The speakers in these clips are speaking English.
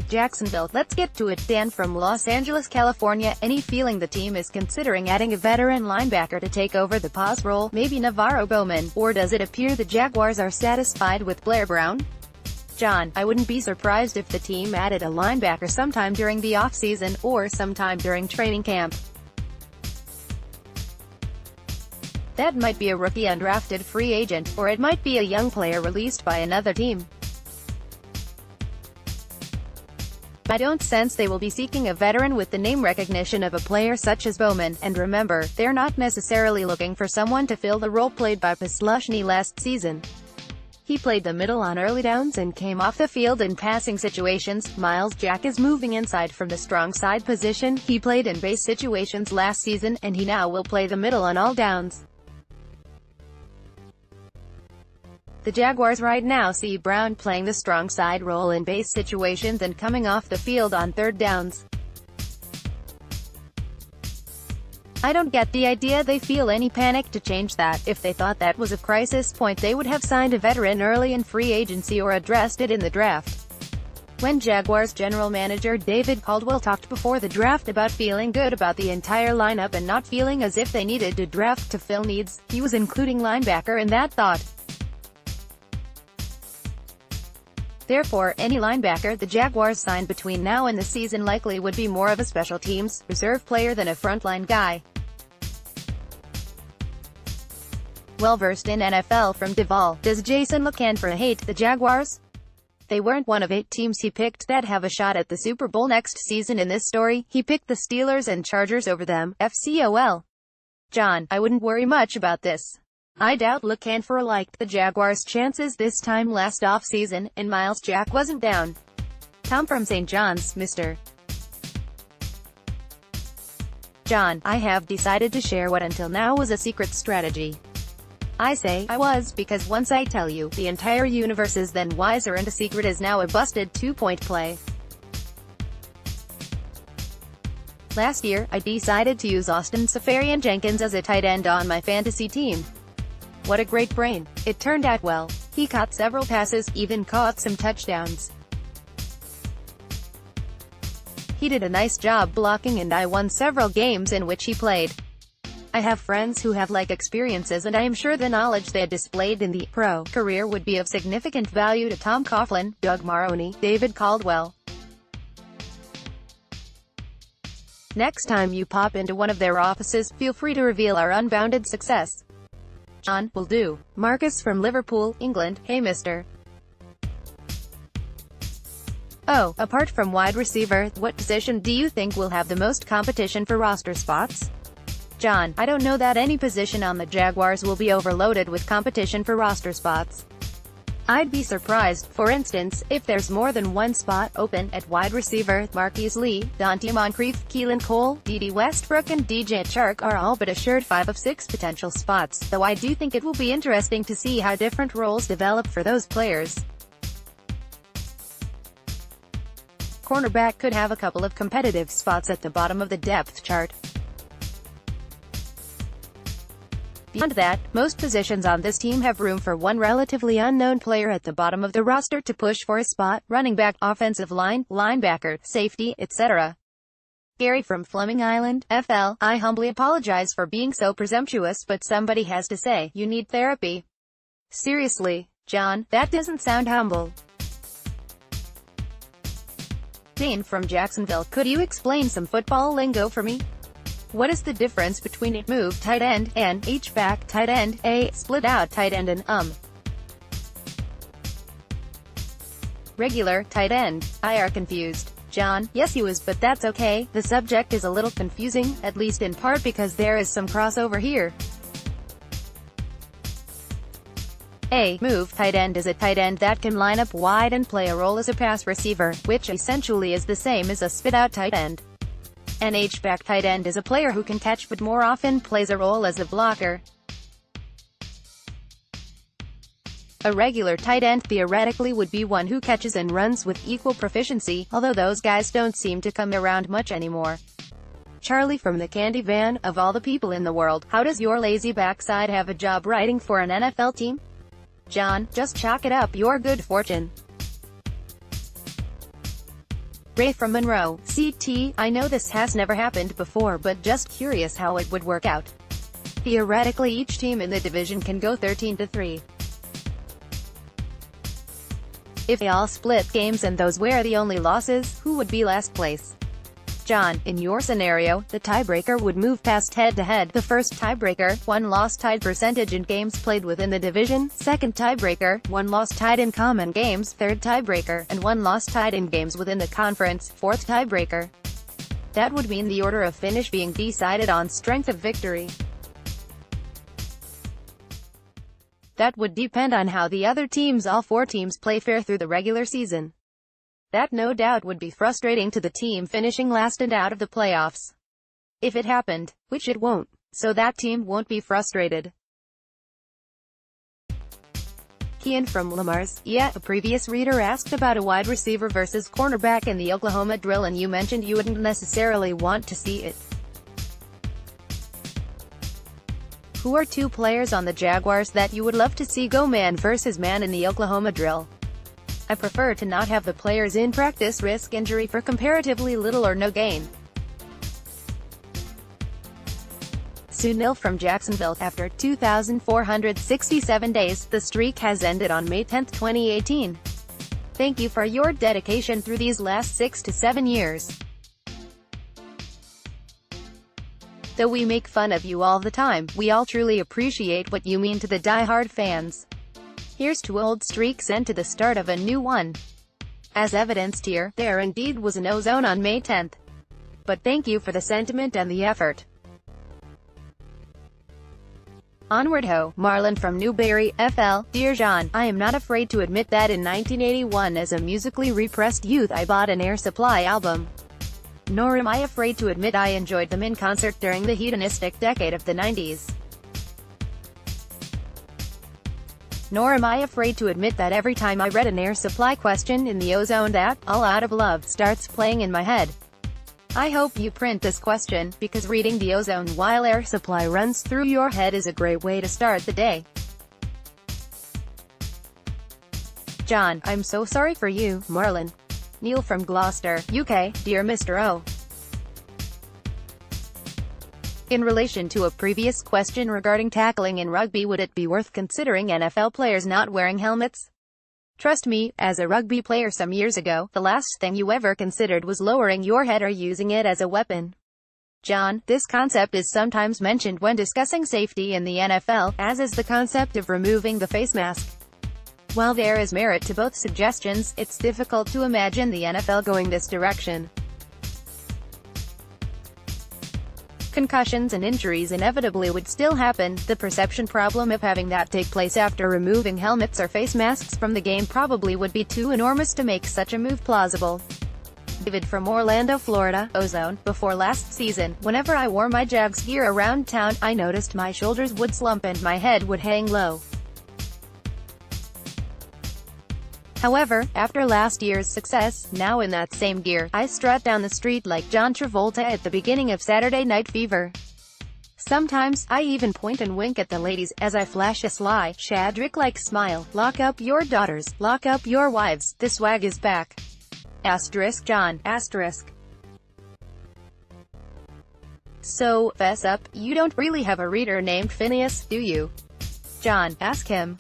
Jacksonville, let's get to it. Dan from Los Angeles, California. Any feeling the team is considering adding a veteran linebacker to take over the pause role, maybe Navarro Bowman, or does it appear the Jaguars are satisfied with Blair Brown? John, I wouldn't be surprised if the team added a linebacker sometime during the offseason, or sometime during training camp. That might be a rookie undrafted free agent, or it might be a young player released by another team. I don't sense they will be seeking a veteran with the name recognition of a player such as Bowman, and remember, they're not necessarily looking for someone to fill the role played by Posluszny last season. He played the middle on early downs and came off the field in passing situations. Myles Jack is moving inside from the strong side position. He played in base situations last season, and he now will play the middle on all downs. The Jaguars right now see Brown playing the strong side role in base situations and coming off the field on third downs. I don't get the idea they feel any panic to change that. If they thought that was a crisis point, they would have signed a veteran early in free agency or addressed it in the draft. When Jaguars general manager David Caldwell talked before the draft about feeling good about the entire lineup and not feeling as if they needed to draft to fill needs, he was including linebacker in that thought. Therefore, any linebacker the Jaguars sign between now and the season likely would be more of a special teams, reserve player than a frontline guy. Well-versed in NFL from Duval, does Jason LaCanfora hate the Jaguars? They weren't one of 8 teams he picked that have a shot at the Super Bowl next season in this story. He picked the Steelers and Chargers over them. FCOL. John, I wouldn't worry much about this. I doubt LaCanfora liked the Jaguars' chances this time last offseason, and Myles Jack wasn't down. Tom from St. John's, Mr. John, I have decided to share what until now was a secret strategy. I say I was because once I tell you, the entire universe is then wiser, and a secret is now a busted 2-point play. Last year, I decided to use Austin Seferian-Jenkins as a tight end on my fantasy team. What a great brain. It turned out well. He caught several passes, even caught some touchdowns. He did a nice job blocking, and I won several games in which he played. I have friends who have like experiences, and I am sure the knowledge they displayed in the pro career would be of significant value to Tom Coughlin, Doug Maroney, David Caldwell. Next time you pop into one of their offices, feel free to reveal our unbounded success. John, will do. Marcus from Liverpool, England. Hey Mr. Oh, apart from wide receiver, what position do you think will have the most competition for roster spots? John, I don't know that any position on the Jaguars will be overloaded with competition for roster spots. I'd be surprised, for instance, if there's more than one spot open at wide receiver. Marquise Lee, Dante Moncrief, Keelan Cole, Dede Westbrook and DJ Chark are all but assured 5 of 6 potential spots, though I do think it will be interesting to see how different roles develop for those players. Cornerback could have a couple of competitive spots at the bottom of the depth chart. Beyond that, most positions on this team have room for one relatively unknown player at the bottom of the roster to push for a spot: running back, offensive line, linebacker, safety, etc. Gary from Fleming Island, FL, I humbly apologize for being so presumptuous, but somebody has to say, you need therapy. Seriously, John, that doesn't sound humble. Dane from Jacksonville, could you explain some football lingo for me? What is the difference between a move tight end and H-back tight end, a split out tight end and regular tight end? I are confused. John, yes he was, but that's okay. The subject is a little confusing, at least in part because there is some crossover here. A move tight end is a tight end that can line up wide and play a role as a pass receiver, which essentially is the same as a spit out tight end. An H-back tight end is a player who can catch but more often plays a role as a blocker. A regular tight end theoretically would be one who catches and runs with equal proficiency, although those guys don't seem to come around much anymore. Charlie from the Candy Van, of all the people in the world, how does your lazy backside have a job writing for an NFL team? John, just chalk it up your good fortune. Ray from Monroe, CT, I know this has never happened before but just curious how it would work out. Theoretically each team in the division can go 13-3. If they all split games and those were the only losses, who would be last place? John, in your scenario, the tiebreaker would move past head-to-head. The first tiebreaker, one loss tied percentage in games played within the division. Second tiebreaker, one loss tied in common games. Third tiebreaker, and one loss tied in games within the conference. Fourth tiebreaker. That would mean the order of finish being decided on strength of victory. That would depend on how the other teams, all four teams, play fair through the regular season. That no doubt would be frustrating to the team finishing last and out of the playoffs. If it happened, which it won't, so that team won't be frustrated. Kian from Lamar's, yeah, a previous reader asked about a wide receiver versus cornerback in the Oklahoma drill and you mentioned you wouldn't necessarily want to see it. Who are two players on the Jaguars that you would love to see go man versus man in the Oklahoma drill? I prefer to not have the players in practice risk injury for comparatively little or no gain. Sunil from Jacksonville, after 2,467 days, the streak has ended on May 10, 2018. Thank you for your dedication through these last 6 to 7 years. Though we make fun of you all the time, we all truly appreciate what you mean to the die-hard fans. Here's to old streaks and to the start of a new one. As evidenced here, there indeed was an ozone on May 10th. But thank you for the sentiment and the effort. Onward ho, Marlon from Newberry, FL, Dear John, I am not afraid to admit that in 1981 as a musically repressed youth I bought an Air Supply album. Nor am I afraid to admit I enjoyed them in concert during the hedonistic decade of the 90s. Nor am I afraid to admit that every time I read an Air Supply question in the ozone that, All Out of Love, starts playing in my head. I hope you print this question, because reading the ozone while Air Supply runs through your head is a great way to start the day. John, I'm so sorry for you, Marlon. Neil from Gloucester, UK, Dear Mr. O. In relation to a previous question regarding tackling in rugby, would it be worth considering NFL players not wearing helmets? Trust me, as a rugby player some years ago, the last thing you ever considered was lowering your head or using it as a weapon. John, this concept is sometimes mentioned when discussing safety in the NFL, as is the concept of removing the face mask. While there is merit to both suggestions, it's difficult to imagine the NFL going this direction. Concussions and injuries inevitably would still happen. The perception problem of having that take place after removing helmets or face masks from the game probably would be too enormous to make such a move plausible. David from Orlando, Florida, Ozone, before last season, whenever I wore my Jags gear around town, I noticed my shoulders would slump and my head would hang low. However, after last year's success, now in that same gear, I strut down the street like John Travolta at the beginning of Saturday Night Fever. Sometimes, I even point and wink at the ladies, as I flash a sly, Shadrick-like smile. Lock up your daughters, lock up your wives, the swag is back. Asterisk John, asterisk. So, fess up, you don't really have a reader named Phineas, do you? John, ask him.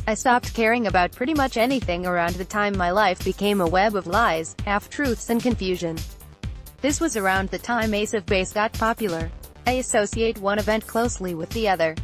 I stopped caring about pretty much anything around the time my life became a web of lies, half-truths and confusion. This was around the time Ace of Base got popular. I associate one event closely with the other.